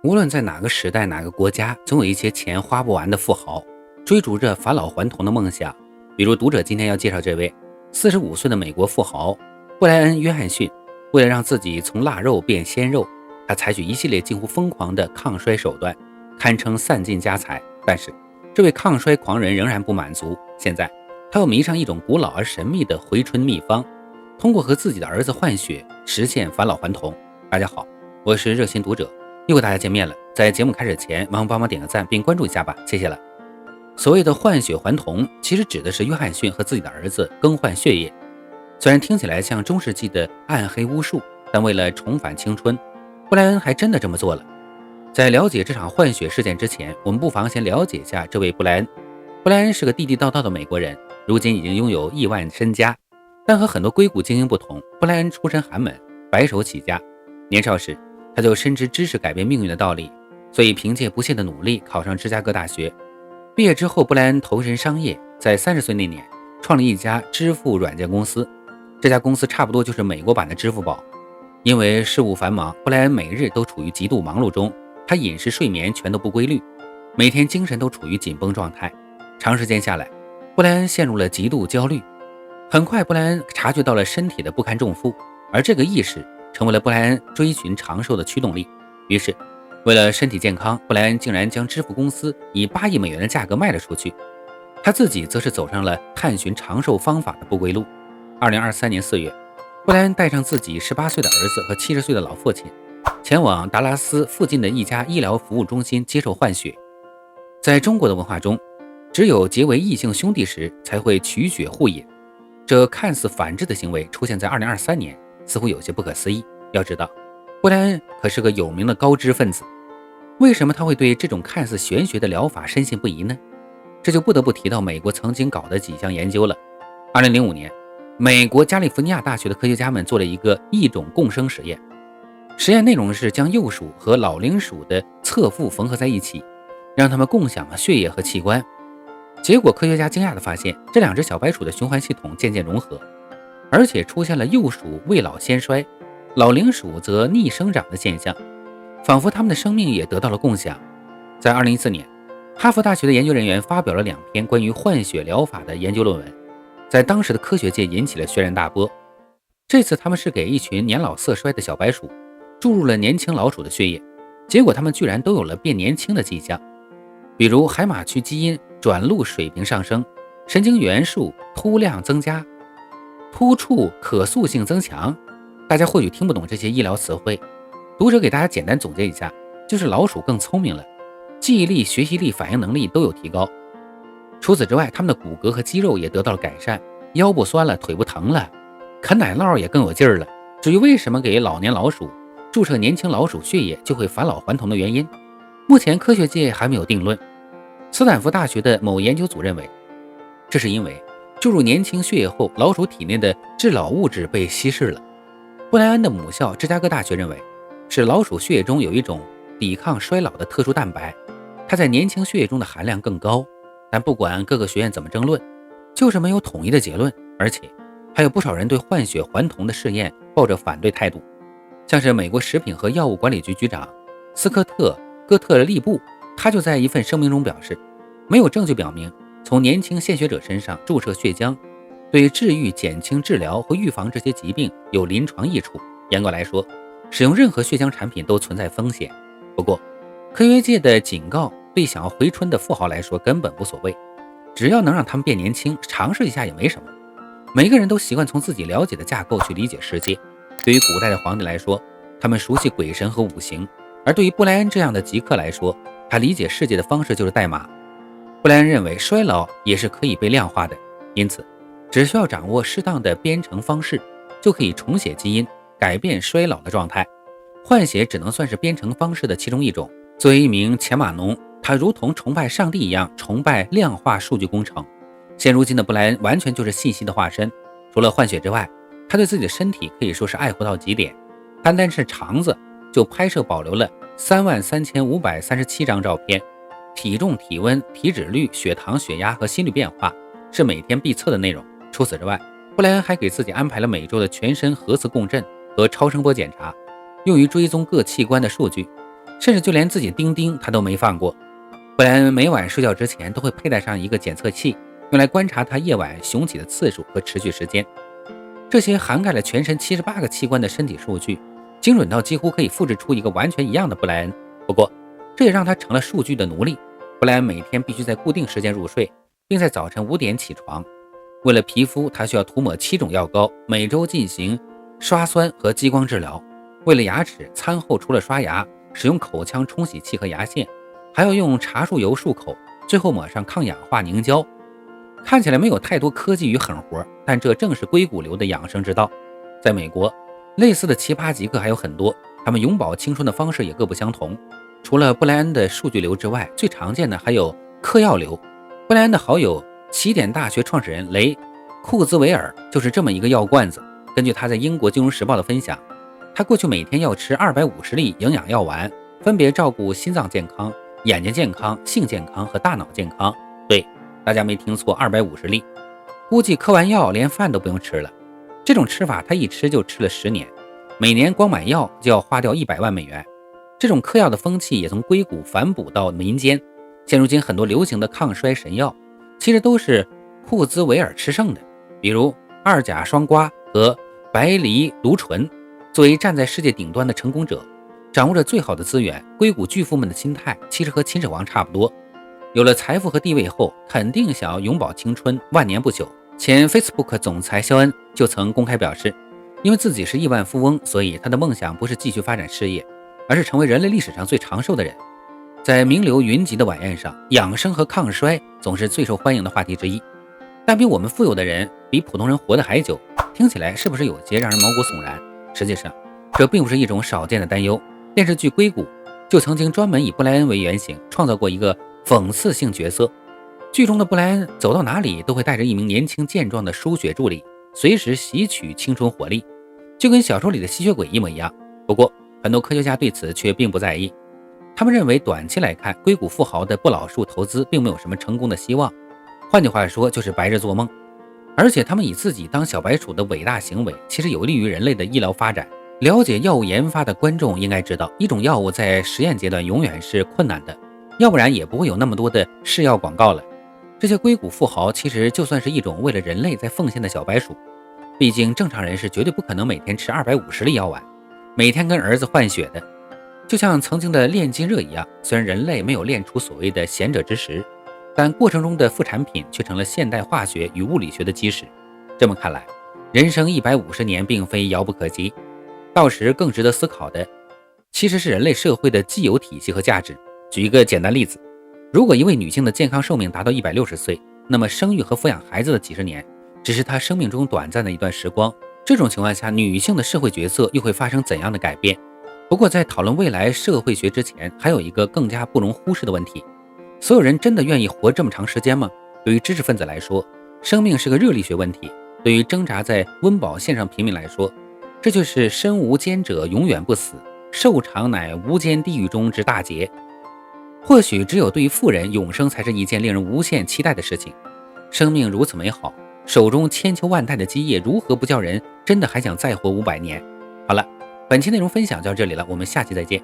无论在哪个时代、哪个国家，总有一些钱花不完的富豪，追逐着返老还童的梦想。比如读者今天要介绍这位45岁的美国富豪布莱恩·约翰逊，为了让自己从腊肉变鲜肉，他采取一系列近乎疯狂的抗衰手段，堪称散尽家财。但是，这位抗衰狂人仍然不满足，现在他又迷上一种古老而神秘的回春秘方，通过和自己的儿子换血，实现返老还童。大家好，我是热心读者。又和大家见面了，在节目开始前，麻烦帮忙点个赞并关注一下吧，谢谢了。所谓的换血还童，其实指的是约翰逊和自己的儿子更换血液。虽然听起来像中世纪的暗黑巫术，但为了重返青春，布莱恩还真的这么做了。在了解这场换血事件之前，我们不妨先了解一下这位布莱恩。布莱恩是个地地道道的美国人，如今已经拥有亿万身家，但和很多硅谷精英不同，布莱恩出身寒门，白手起家。年少时他就深知知识改变命运的道理，所以凭借不懈的努力考上芝加哥大学。毕业之后，布莱恩投身商业，在30岁那年创立一家支付软件公司。这家公司差不多就是美国版的支付宝。因为事务繁忙，布莱恩每日都处于极度忙碌中，他饮食睡眠全都不规律，每天精神都处于紧绷状态。长时间下来，布莱恩陷入了极度焦虑。很快，布莱恩察觉到了身体的不堪重负，而这个意识成为了布莱恩追寻长寿的驱动力。于是，为了身体健康，布莱恩竟然将支付公司以8亿美元的价格卖了出去。他自己则是走上了探寻长寿方法的不归路。2023年4月，布莱恩带上自己18岁的儿子和70岁的老父亲，前往达拉斯附近的一家医疗服务中心接受换血。在中国的文化中，只有结为异性兄弟时才会取血互饮，这看似反智的行为出现在2023年，似乎有些不可思议。要知道，布莱恩可是个有名的高知分子，为什么他会对这种看似玄学的疗法深信不疑呢？这就不得不提到美国曾经搞的几项研究了。2005年，美国加利福尼亚大学的科学家们做了一个异种共生实验，实验内容是将幼鼠和老龄鼠的侧腹缝合在一起，让它们共享了血液和器官。结果科学家惊讶地发现，这两只小白鼠的循环系统渐渐融合，而且出现了幼鼠未老先衰，老龄鼠则逆生长的现象，仿佛它们的生命也得到了共享。在2014年，哈佛大学的研究人员发表了2篇关于换血疗法的研究论文，在当时的科学界引起了轩然大波。这次他们是给一群年老色衰的小白鼠注入了年轻老鼠的血液，结果它们居然都有了变年轻的迹象，比如海马区基因转录水平上升，神经元数突量增加，突触可塑性增强。大家或许听不懂这些医疗词汇，读者给大家简单总结一下，就是老鼠更聪明了，记忆力、学习力、反应能力都有提高。除此之外，它们的骨骼和肌肉也得到了改善，腰不酸了，腿不疼了，啃奶酪也更有劲儿了。至于为什么给老年老鼠注射年轻老鼠血液就会返老还童的原因，目前科学界还没有定论。斯坦福大学的某研究组认为，这是因为注入年轻血液后，老鼠体内的致老物质被稀释了。布莱恩的母校芝加哥大学认为，是老鼠血液中有一种抵抗衰老的特殊蛋白，它在年轻血液中的含量更高。但不管各个学院怎么争论，就是没有统一的结论，而且还有不少人对换血还童的试验抱着反对态度。像是美国食品和药物管理局局长斯科特·戈特利布，他就在一份声明中表示，没有证据表明从年轻献血者身上注射血浆对治愈、减轻、治疗和预防这些疾病有临床益处。严格来说，使用任何血浆产品都存在风险。不过，科学界的警告对想要回春的富豪来说根本无所谓，只要能让他们变年轻，尝试一下也没什么。每个人都习惯从自己了解的架构去理解世界。对于古代的皇帝来说，他们熟悉鬼神和五行，而对于布莱恩这样的极客来说，他理解世界的方式就是代码。布莱恩认为衰老也是可以被量化的，因此只需要掌握适当的编程方式，就可以重写基因，改变衰老的状态。换血只能算是编程方式的其中一种。作为一名前码农，他如同崇拜上帝一样崇拜量化数据工程。现如今的布莱恩完全就是信息的化身，除了换血之外，他对自己的身体可以说是爱护到极点。单单是肠子就拍摄保留了33537张照片，体重、体温、体脂率、血糖、血压和心率变化是每天必测的内容。除此之外，布莱恩还给自己安排了每周的全身核磁共振和超声波检查，用于追踪各器官的数据。甚至就连自己丁丁他都没放过。布莱恩每晚睡觉之前都会佩戴上一个检测器，用来观察他夜晚雄起的次数和持续时间。这些涵盖了全身78个器官的身体数据，精准到几乎可以复制出一个完全一样的布莱恩。不过，这也让他成了数据的奴隶。布莱恩每天必须在固定时间入睡，并在早晨5点起床。为了皮肤，他需要涂抹7种药膏，每周进行刷酸和激光治疗。为了牙齿，餐后除了刷牙，使用口腔冲洗器和牙线，还要用茶树油漱口，最后抹上抗氧化凝胶。看起来没有太多科技与狠活，但这正是硅谷流的养生之道。在美国，类似的奇葩极客还有很多，他们永葆青春的方式也各不相同。除了布莱恩的数据流之外，最常见的还有嗑药流。布莱恩的好友起点大学创始人雷库兹韦尔就是这么一个药罐子。根据他在英国金融时报的分享，他过去每天要吃250粒营养药丸，分别照顾心脏健康、眼睛健康、性健康和大脑健康。对，大家没听错，250粒。估计嗑完药连饭都不用吃了。这种吃法他一吃就吃了10年，每年光买药就要花掉100万美元。这种嗑药的风气也从硅谷反哺到民间，现如今很多流行的抗衰神药其实都是库兹韦尔吃剩的，比如2甲双胍和白藜芦醇。作为站在世界顶端的成功者，掌握着最好的资源，硅谷巨富们的心态其实和秦始皇差不多。有了财富和地位后，肯定想要永葆青春，万年不朽。前 Facebook 总裁肖恩就曾公开表示，因为自己是亿万富翁，所以他的梦想不是继续发展事业，而是成为人类历史上最长寿的人。在名流云集的晚宴上，养生和抗衰总是最受欢迎的话题之一。但比我们富有的人比普通人活得还久，听起来是不是有些让人毛骨悚然？实际上，这并不是一种少见的担忧。电视剧《硅谷》就曾经专门以布莱恩为原型，创造过一个讽刺性角色。剧中的布莱恩走到哪里都会带着一名年轻健壮的输血助理，随时吸取青春活力，就跟小说里的吸血鬼一模一样。不过，很多科学家对此却并不在意。他们认为，短期来看，硅谷富豪的不老术投资并没有什么成功的希望，换句话说，就是白日做梦。而且，他们以自己当小白鼠的伟大行为，其实有利于人类的医疗发展。了解药物研发的观众应该知道，一种药物在实验阶段永远是困难的，要不然也不会有那么多的试药广告了。这些硅谷富豪其实就算是一种为了人类在奉献的小白鼠，毕竟正常人是绝对不可能每天吃250粒药丸，每天跟儿子换血的。就像曾经的炼金热一样，虽然人类没有炼出所谓的贤者之石，但过程中的副产品却成了现代化学与物理学的基石。这么看来，人生150年并非遥不可及，到时更值得思考的其实是人类社会的既有体系和价值。举一个简单例子，如果一位女性的健康寿命达到160岁，那么生育和抚养孩子的几十年只是她生命中短暂的一段时光。这种情况下，女性的社会角色又会发生怎样的改变？不过在讨论未来社会学之前，还有一个更加不容忽视的问题，所有人真的愿意活这么长时间吗？对于知识分子来说，生命是个热力学问题；对于挣扎在温饱线上平民来说，这就是身无间者永远不死，寿长乃无间地狱中之大劫。或许只有对于富人，永生才是一件令人无限期待的事情。生命如此美好，手中千秋万代的基业，如何不叫人真的还想再活500年？好了，本期内容分享就到这里了，我们下期再见。